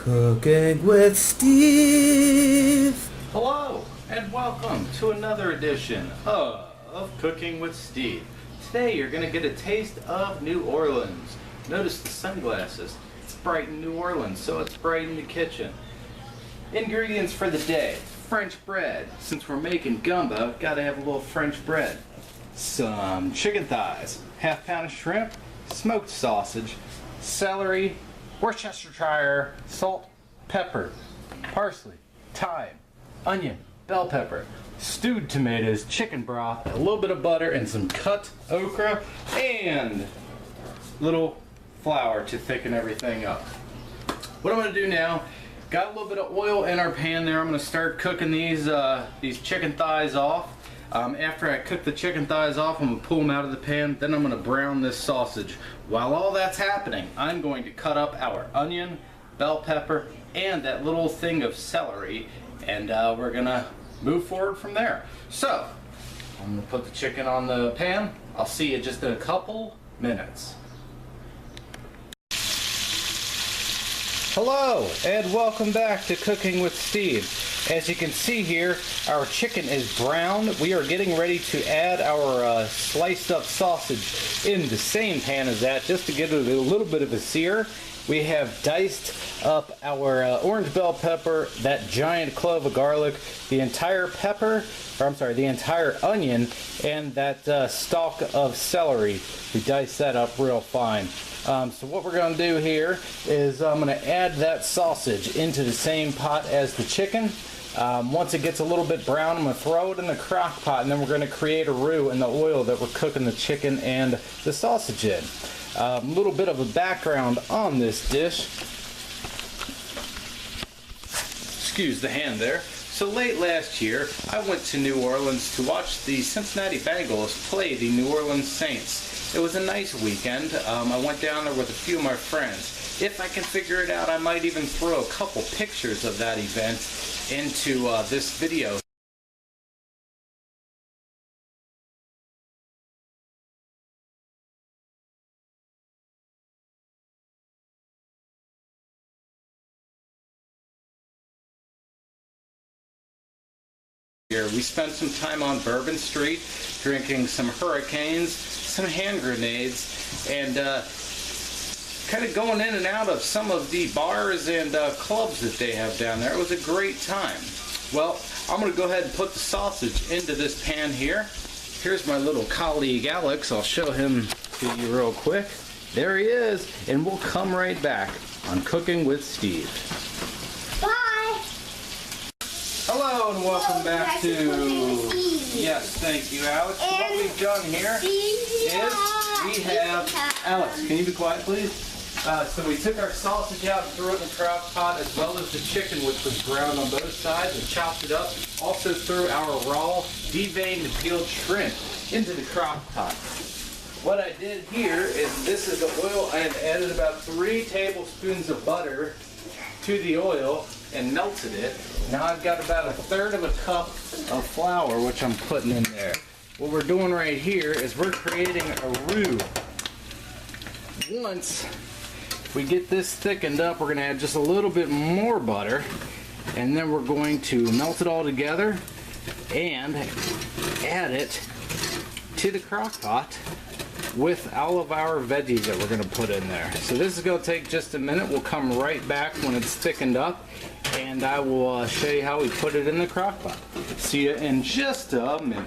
Cooking with Steve. Hello and welcome to another edition of Cooking with Steve. Today you're going to get a taste of New Orleans. Notice the sunglasses. It's bright in New Orleans, so it's bright in the kitchen. Ingredients for the day. French bread. Since we're making gumbo, gotta have a little French bread. Some chicken thighs, half pound of shrimp, smoked sausage, celery, Worcestershire, salt, pepper, parsley, thyme, onion, bell pepper, stewed tomatoes, chicken broth, a little bit of butter, and some cut okra, and little flour to thicken everything up. What I'm going to do now, got a little bit of oil in our pan there. I'm going to start cooking these chicken thighs off. After I cook the chicken thighs off, I'm going to pull them out of the pan. Then I'm going to brown this sausage. While all that's happening, I'm going to cut up our onion, bell pepper, and that little thing of celery. And we're going to move forward from there. So, I'm going to put the chicken on the pan. I'll see you just in a couple minutes. Hello and welcome back to Cooking with Steve. As you can see here, our chicken is browned. We are getting ready to add our sliced up sausage in the same pan as that, just to give it a little bit of a sear. We have diced up our orange bell pepper, that giant clove of garlic, the entire the entire onion, and that stalk of celery. We diced that up real fine. So what we're going to do here is I'm going to add that sausage into the same pot as the chicken. Once it gets a little bit brown, I'm going to throw it in the crock pot, and then we're going to create a roux in the oil that we're cooking the chicken and the sausage in. A little bit of a background on this dish. Excuse the hand there. So late last year, I went to New Orleans to watch the Cincinnati Bengals play the New Orleans Saints. It was a nice weekend. I went down there with a few of my friends. If I can figure it out, I might even throw a couple pictures of that event into this video. We spent some time on Bourbon Street drinking some hurricanes, some hand grenades, and kind of going in and out of some of the bars and clubs that they have down there. It was a great time. Well, I'm going to go ahead and put the sausage into this pan here. Here's my little colleague Alex. I'll show him to you real quick. There he is, and we'll come right back on Cooking with Steve. Hello and welcome back to, yes, thank you, Alex. So what we've done here is we have, Alex, can you be quiet, please? So we took our sausage out and threw it in the crock pot, as well as the chicken, which was browned on both sides, and chopped it up. Also threw our raw, deveined and peeled shrimp into the crock pot. What I did here is, this is the oil. I have added about 3 tablespoons of butter to the oil and melted it. Now I've got about 1/3 of a cup of flour, which I'm putting in there. What we're doing right here is we're creating a roux. Once we get this thickened up, we're going to add just a little bit more butter, and then we're going to melt it all together and add it to the crock pot with all of our veggies that we're going to put in there. So this is going to take just a minute. We'll come right back when it's thickened up, and I will show you how we put it in the crock pot. See you in just a minute.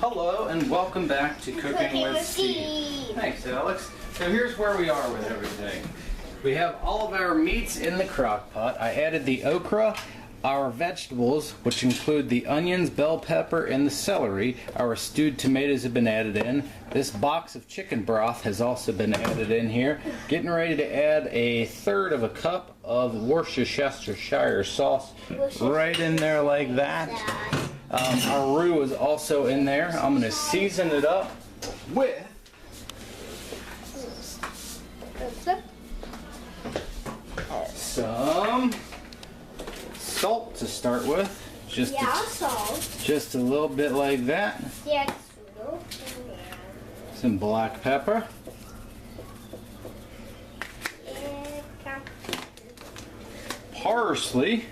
Hello and welcome back to Cooking with Steve. Thanks, Alex. So here's where we are with everything. We have all of our meats in the crock pot. I added the okra, our vegetables, which include the onions, bell pepper, and the celery. Our stewed tomatoes have been added in. This box of chicken broth has also been added in here. Getting ready to add 1/3 of a cup of Worcestershire sauce right in there like that. Our roux is also in there. I'm going to season it up with some salt to start with. Just a little bit like that. Some black pepper. parsley.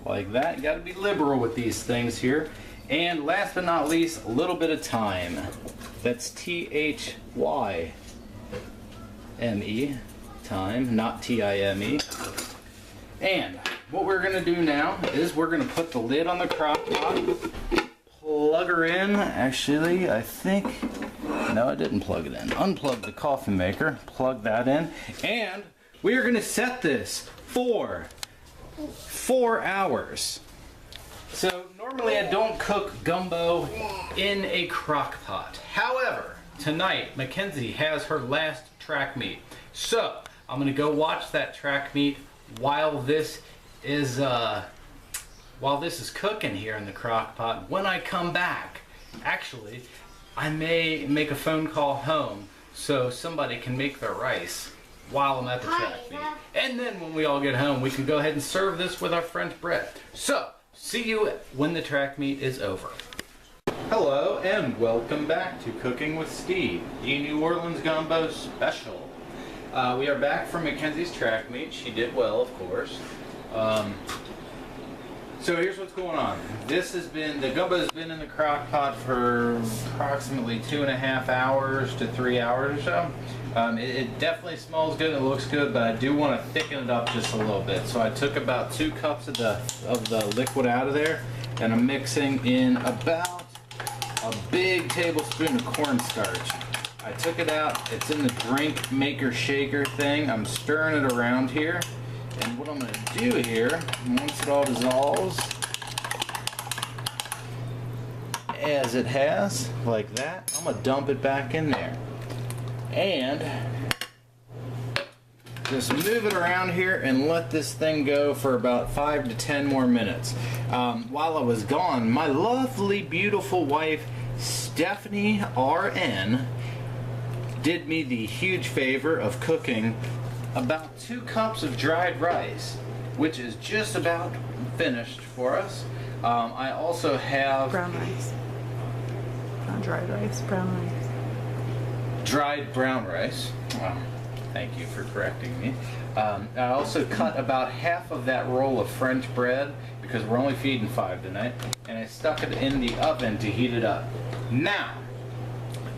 Like that. You gotta be liberal with these things here. And last but not least, a little bit of thyme. That's T-H-Y-M-E. Thyme, not T-I-M-E. And what we're gonna do now is we're gonna put the lid on the crock pot, plug her in. Actually, I think, no, I didn't plug it in. Unplug the coffee maker, plug that in, and we are gonna set this for 4 hours. So normally I don't cook gumbo in a crock pot. However, tonight Mackenzie has her last track meet. So I'm gonna go watch that track meet while this is cooking here in the crock pot. When I come back, actually, I may make a phone call home so somebody can make their rice while I'm at the track meet. And then when we all get home, we can go ahead and serve this with our French bread. So, see you when the track meet is over. Hello and welcome back to Cooking with Steve, the New Orleans Gumbo Special. We are back from Mackenzie's track meet. She did well, of course. So here's what's going on. The gumbo's been in the crock pot for approximately 2.5 hours to 3 hours or so. It definitely smells good and it looks good, but I do want to thicken it up just a little bit. So I took about 2 cups of the liquid out of there, and I'm mixing in about a big tablespoon of cornstarch. I took it out, it's in the drink maker shaker thing. I'm stirring it around here. And what I'm going to do here, once it all dissolves, as it has, like that, I'm going to dump it back in there. And just move it around here and let this thing go for about 5 to 10 more minutes. While I was gone, my lovely, beautiful wife, Stephanie RN, did me the huge favor of cooking about 2 cups of dried rice, which is just about finished for us. I also have brown rice. Not dried rice, brown rice. Dried brown rice. Wow. Thank you for correcting me. I also cut about half of that roll of French bread because we're only feeding 5 tonight, and I stuck it in the oven to heat it up. Now,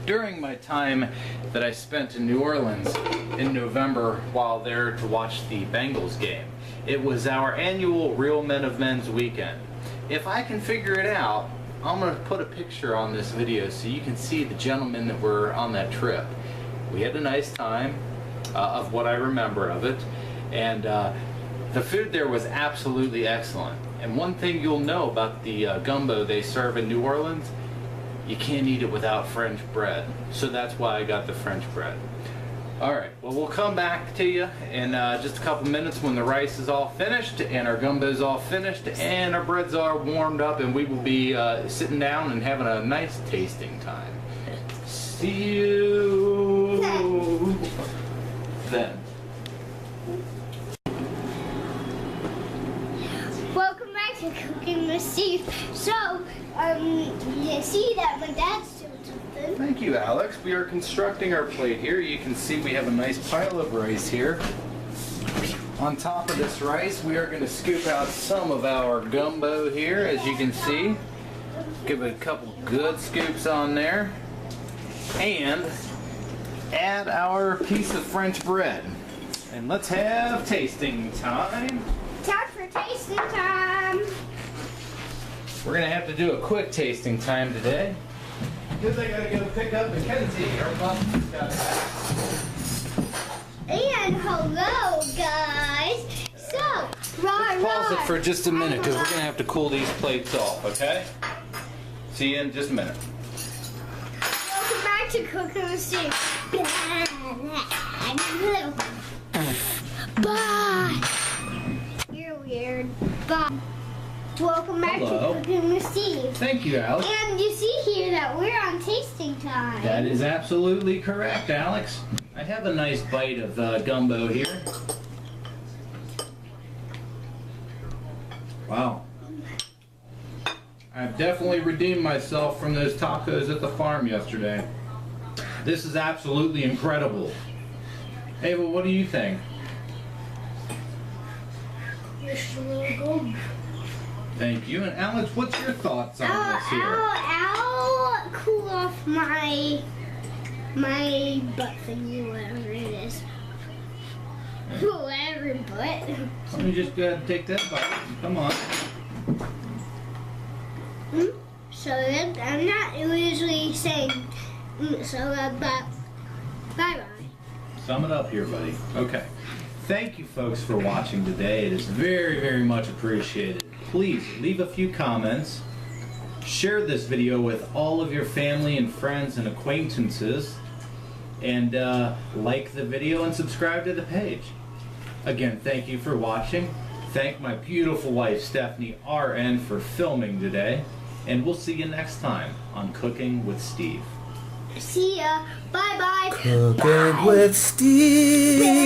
during my time that I spent in New Orleans in November while there to watch the Bengals game, it was our annual Real Men of Men's weekend. If I can figure it out, I'm going to put a picture on this video so you can see the gentlemen that were on that trip. We had a nice time of what I remember of it, and the food there was absolutely excellent. And one thing you'll know about the gumbo they serve in New Orleans, you can't eat it without French bread. So that's why I got the French bread. Alright, well we'll come back to you in just a couple minutes when the rice is all finished and our gumbo's all finished and our breads are warmed up, and we will be sitting down and having a nice tasting time. See you then. Welcome back to Cooking with Steve. So, you see that my dad's doing something. Thank you, Alex. We are constructing our plate here. You can see we have a nice pile of rice here. On top of this rice, we are going to scoop out some of our gumbo here, as you can see. Give it a couple good scoops on there. And add our piece of French bread. And let's have tasting time. Time for tasting time. We're going to have to do a quick tasting time today, because I got to go pick up Mackenzie. Our bus got back. And hello, guys. So, Pause it for just a minute, because we're going to have to cool these plates off, okay? See you in just a minute. Welcome back to Cooking with Steve. Bye. You're weird. Bye. Welcome back Hello. to Cooking with Steve. Thank you, Alex. And you see here that we're on tasting time. That is absolutely correct, Alex. I have a nice bite of gumbo here. Wow. I've definitely redeemed myself from those tacos at the farm yesterday. This is absolutely incredible. Ava, what do you think? Just a little gold. Thank you. And Alex, what's your thoughts on this here? I'll cool off my butt thingy, whatever it is. Whatever butt. Let me just go ahead and take that bite. Come on. So I'm not usually saying but bye-bye. Sum it up here, buddy. Okay. Thank you, folks, for watching today. It is very, very much appreciated. Please leave a few comments. Share this video with all of your family and friends and acquaintances. And like the video and subscribe to the page. Again, thank you for watching. Thank my beautiful wife, Stephanie RN, for filming today. And we'll see you next time on Cooking with Steve. See ya. Bye-bye. Cooking with Steve.